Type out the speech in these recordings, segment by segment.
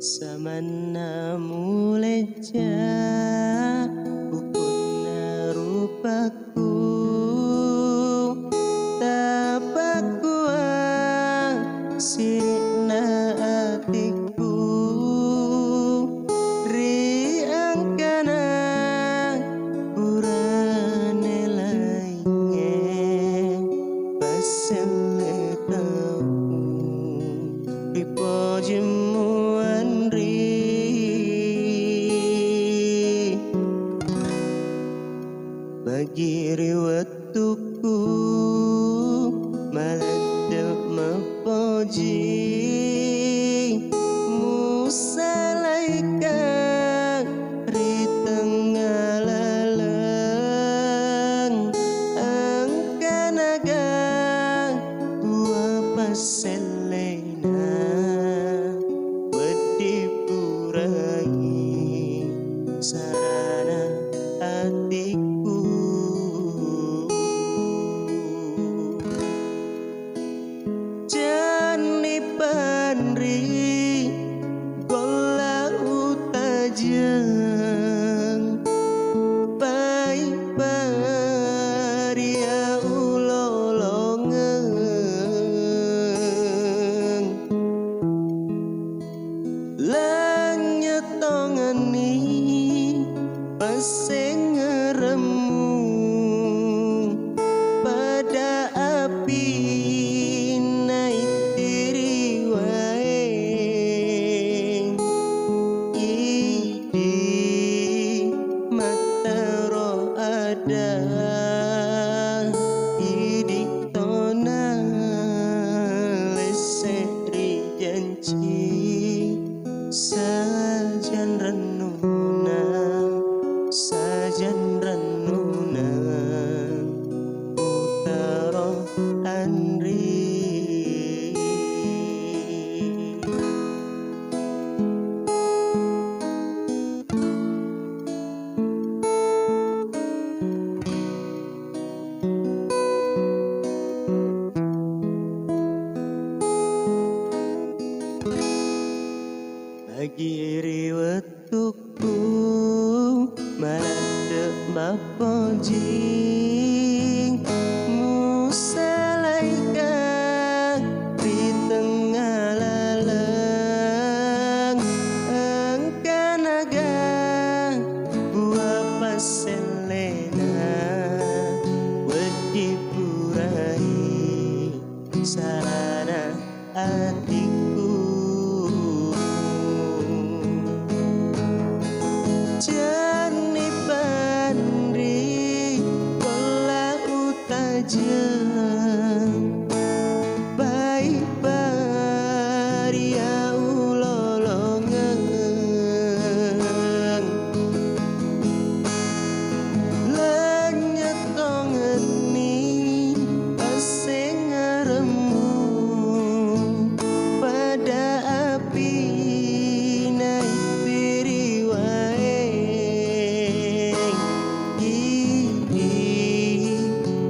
Samana muleja upuna rupaku tapakua sirna atiku riangkana urane lainge pasele tau di pojemuan bagi riwatuku maladap mapoji musalaika ritengah lalang angkanaga tua paselena wedipurai sarana hatiku jani pandri gola utajeng pai paria ulolongeng lanyetongani paseng ngeremu pada api naik diri wae idi mata roh ada idi tona leseri janji sajan renuna sajan renuna utara andri bagi riwatuku maladep mapoji musalaika di tengah lalang angkanaga buah paselena wedipurai sarana hatiku jani pandri gola utajeng pai paria ulolongeng lanyetongeni paseng ngeremu pada api naik diri wae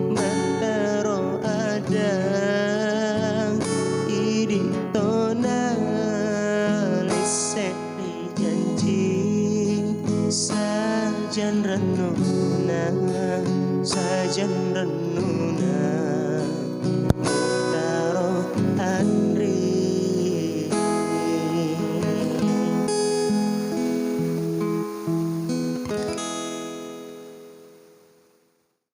mata roh ada idi tona leseri janji sajan renuna sajan renuna